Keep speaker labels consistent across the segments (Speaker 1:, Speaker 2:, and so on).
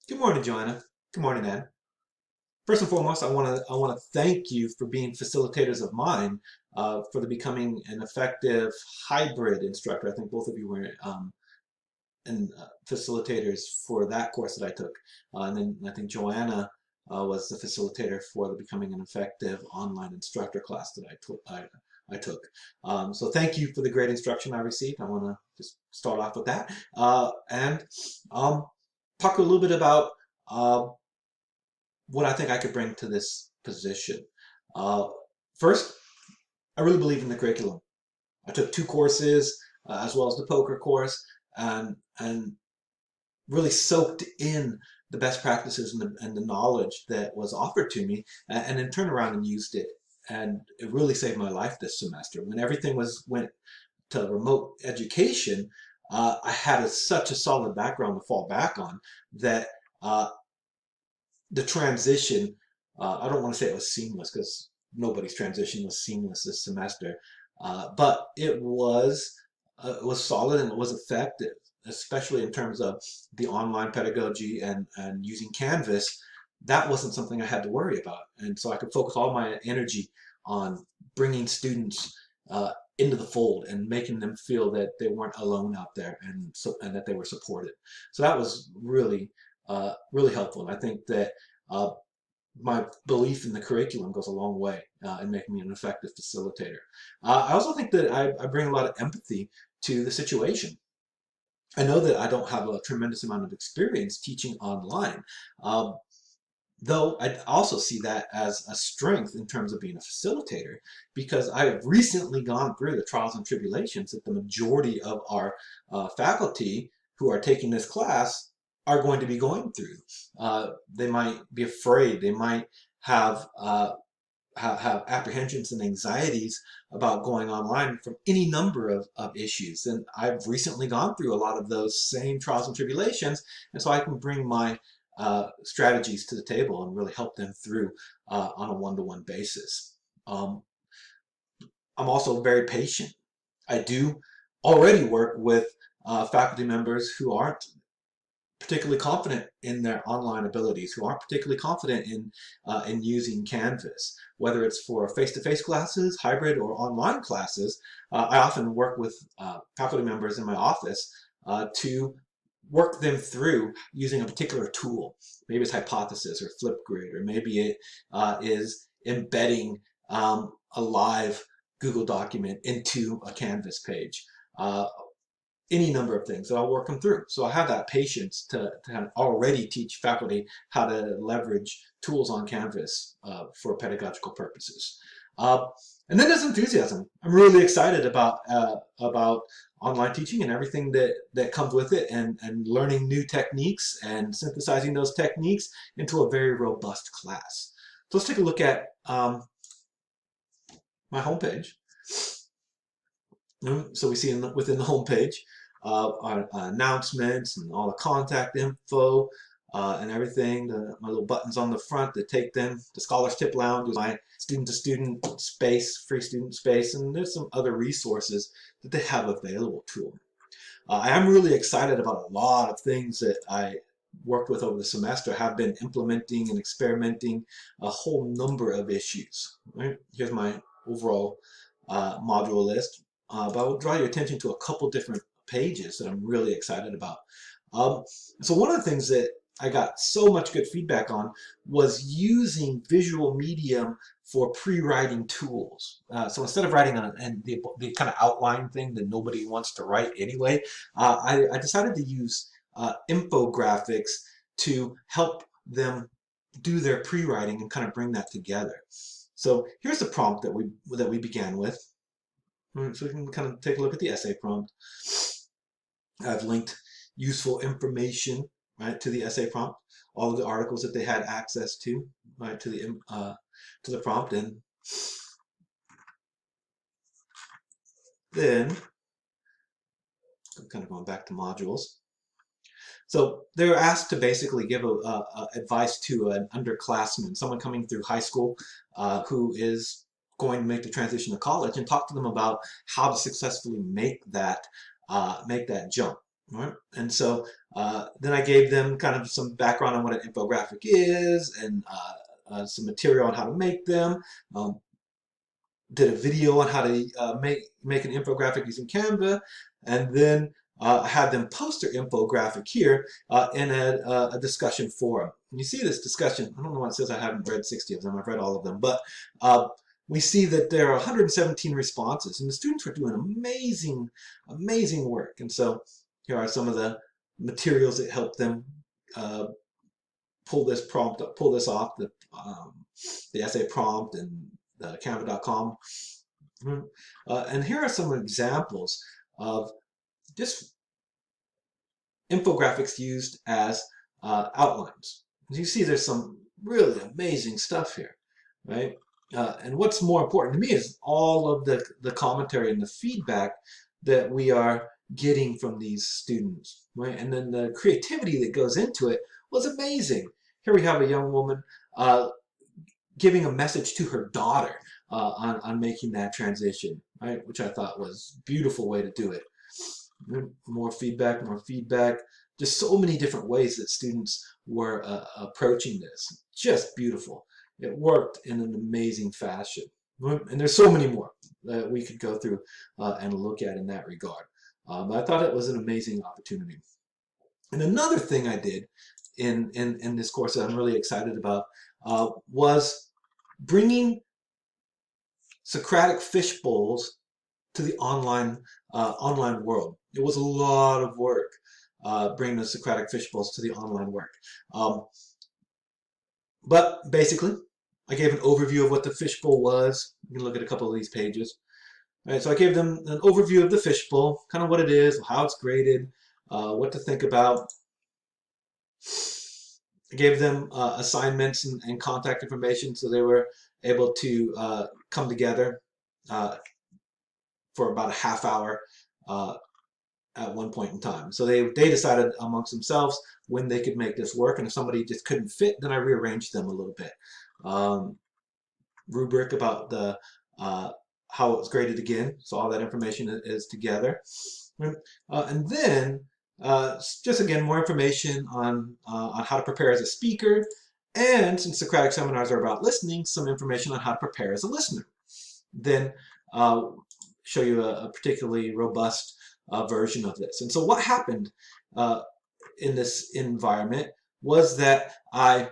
Speaker 1: Good morning, Joanna. Good morning, Ann. First and foremost, I want to thank you for being facilitators of mine for the becoming an effective hybrid instructor. I think both of you were facilitators for that course that I took, and then I think Joanna was the facilitator for the becoming an effective online instructor class that I took. So thank you for the great instruction I received. I want to just start off with that and talk a little bit about. Uh, what I think I could bring to this position. Uh, First, I really believe in the curriculum. I took two courses as well as the poker course, and really soaked in the best practices and the knowledge that was offered to me, and then turned around and used it. And it really saved my life this semester. When everything went to remote education, I had such a solid background to fall back on that the transition, I don't want to say it was seamless because nobody's transition was seamless this semester, but it was solid and it was effective, especially in terms of the online pedagogy and using Canvas. That wasn't something I had to worry about, and so I could focus all my energy on bringing students into the fold and making them feel that they weren't alone out there, and that they were supported. So that was really helpful. And I think that uh, my belief in the curriculum goes a long way in making me an effective facilitator. I also think that I bring a lot of empathy to the situation. I know that I don't have a tremendous amount of experience teaching online, um, though I also see that as a strength in terms of being a facilitator, because I have recently gone through the trials and tribulations that the majority of our faculty who are taking this class are going to be going through. They might be afraid. They might have have apprehensions and anxieties about going online from any number of issues. And I've recently gone through a lot of those same trials and tribulations, and so I can bring my strategies to the table and really help them through on a one-to-one basis. Um, I'm also very patient. I do already work with faculty members who aren't particularly confident in their online abilities, who aren't particularly confident in using Canvas, whether it's for face-to-face classes, hybrid, or online classes. I often work with faculty members in my office to work them through using a particular tool. Maybe it's Hypothesis or Flipgrid, or maybe it is embedding a live Google document into a Canvas page. Any number of things that I'll work them through. So I have that patience to kind of already teach faculty how to leverage tools on Canvas for pedagogical purposes. And then there's enthusiasm. I'm really excited about online teaching and everything that comes with it, and learning new techniques and synthesizing those techniques into a very robust class. So let's take a look at my homepage. So we see within the homepage our announcements and all the contact info and everything. My little buttons on the front that take them. The Scholars Tip Lounge is my student-to-student space, free student space, and there's some other resources that they have available to them. I am really excited about a lot of things that I worked with over the semester, have been implementing and experimenting a whole number of issues. Right? Here's my overall module list, but I will draw your attention to a couple different pages that I'm really excited about. Um, so one of the things that I got so much good feedback on was using visual medium for pre-writing tools. So instead of writing the kind of outline thing that nobody wants to write anyway, I decided to use infographics to help them do their pre-writing and kind of bring that together. So here's the prompt that we began with. So we can kind of take a look at the essay prompt. I've linked useful information, right, to the essay prompt, all of the articles that they had access to, right, to the prompt, and then kind of going back to modules. So they were asked to basically give advice to an underclassman, someone coming through high school who is going to make the transition to college, and talk to them about how to successfully make that jump. Right? And so then I gave them kind of some background on what an infographic is and some material on how to make them. Um, did a video on how to make an infographic using Canva, and then I had them post their infographic here in a discussion forum. And you see this discussion, I don't know why it says I haven't read 60 of them, I've read all of them, but we see that there are 117 responses, and the students were doing amazing, amazing work. And so here are some of the materials that help them uh, pull this off, the essay prompt and canva.com. And here are some examples of just infographics used as outlines. As you see, there's some really amazing stuff here, right? And what's more important to me is all of the commentary and the feedback that we are getting from these students, right? And then the creativity that goes into it was amazing. Here we have a young woman giving a message to her daughter on making that transition, right? Which I thought was a beautiful way to do it. More feedback, more feedback. Just so many different ways that students were approaching this. Just beautiful. It worked in an amazing fashion. And there's so many more that we could go through and look at in that regard. But I thought it was an amazing opportunity. And another thing I did in this course that I'm really excited about was bringing Socratic fish bowls to the online world. It was a lot of work bringing the Socratic fish bowls to the online work. But basically, I gave an overview of what the fishbowl was. You can look at a couple of these pages. All right, so I gave them an overview of the fishbowl, kind of what it is, how it's graded, what to think about. I gave them assignments and contact information so they were able to come together for about a half hour at one point in time. So they decided amongst themselves when they could make this work, and if somebody just couldn't fit, then I rearranged them a little bit. Rubric about the how it was graded again, so all that information is together. And then just again more information on how to prepare as a speaker, and since Socratic seminars are about listening, some information on how to prepare as a listener. Then show you a particularly robust version of this. And so what happened in this environment was that I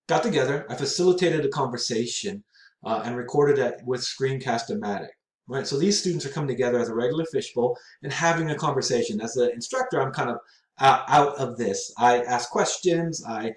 Speaker 1: got together, I facilitated a conversation and recorded it with Screencast-O-Matic. Right, so these students are coming together as a regular fishbowl and having a conversation. As the instructor, I'm kind of out of this. I ask questions, I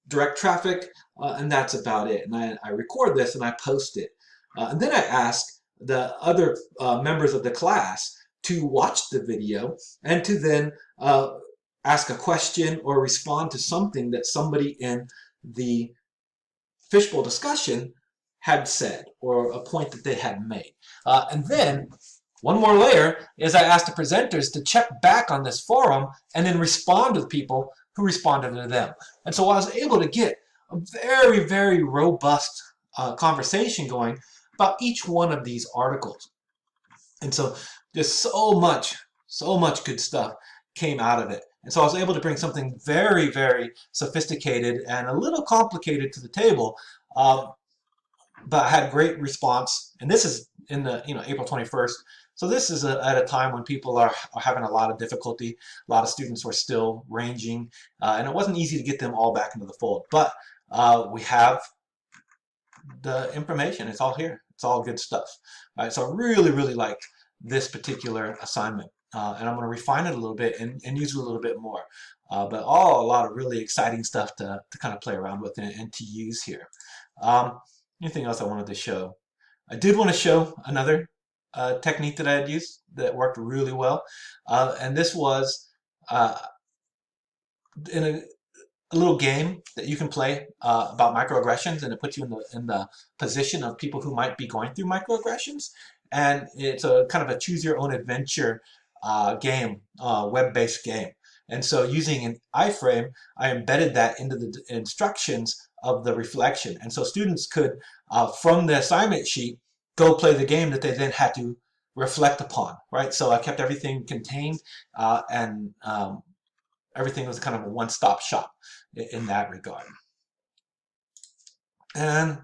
Speaker 1: direct traffic, and that's about it. And I record this and I post it. And then I ask the other members of the class to watch the video and to then ask a question or respond to something that somebody in the fishbowl discussion had said or a point that they had made. And then one more layer is I asked the presenters to check back on this forum and then respond to the people who responded to them. And so I was able to get a very, very robust conversation going about each one of these articles. And so just so much good stuff came out of it. And so I was able to bring something very, very sophisticated and a little complicated to the table, but I had great response. And this is in the April 21st. So this is at a time when people are having a lot of difficulty. A lot of students were still ranging, and it wasn't easy to get them all back into the fold. But we have the information. It's all here. It's all good stuff. All right, so I really, really liked this particular assignment. And I'm going to refine it a little bit and use it a little bit more. But a lot of really exciting stuff to kind of play around with and to use here. Anything else I wanted to show? I did want to show another technique that I had used that worked really well. And this was in a little game that you can play about microaggressions, and it puts you in the position of people who might be going through microaggressions. And it's a kind of a choose your own adventure game, web-based game. And so using an iframe, I embedded that into the instructions of the reflection. And so students could, from the assignment sheet, go play the game that they then had to respond to. And so reflect upon, right? So I kept everything contained, and everything was kind of a one-stop shop in that regard. And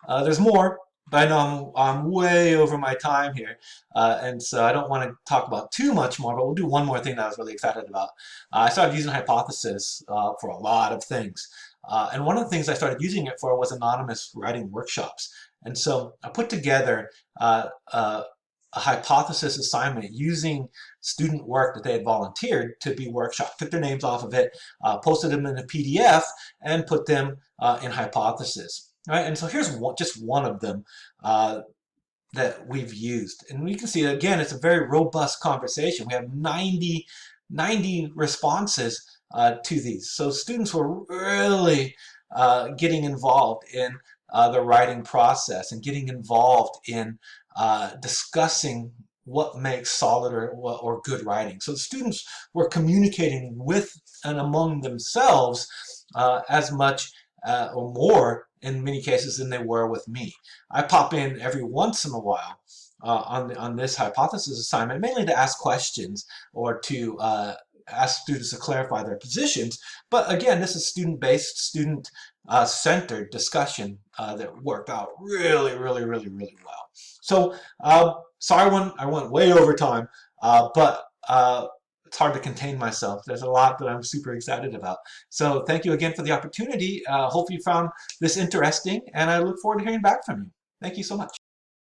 Speaker 1: there's more, but I know I'm way over my time here, and so I don't want to talk about too much more, but we'll do one more thing that I was really excited about. I started using Hypothesis for a lot of things, and one of the things I started using it for was anonymous writing workshops. And so I put together a hypothesis assignment using student work that they had volunteered to be workshopped, took their names off of it, posted them in a PDF, and put them in Hypothesis. Right, and so here's just one of them that we've used. And we can see, again, it's a very robust conversation. We have 90 responses to these. So students were really getting involved in the writing process and getting involved in discussing what makes solid or good writing. So the students were communicating with and among themselves as much or more in many cases than they were with me. I pop in every once in a while on this hypothesis assignment, mainly to ask questions or to ask students to clarify their positions. But again, this is student-based, student-centered discussion that worked out really, really, really, really well. So sorry I went way over time, but it's hard to contain myself. There's a lot that I'm super excited about. So thank you again for the opportunity. Hope you found this interesting, and I look forward to hearing back from you. Thank you so much.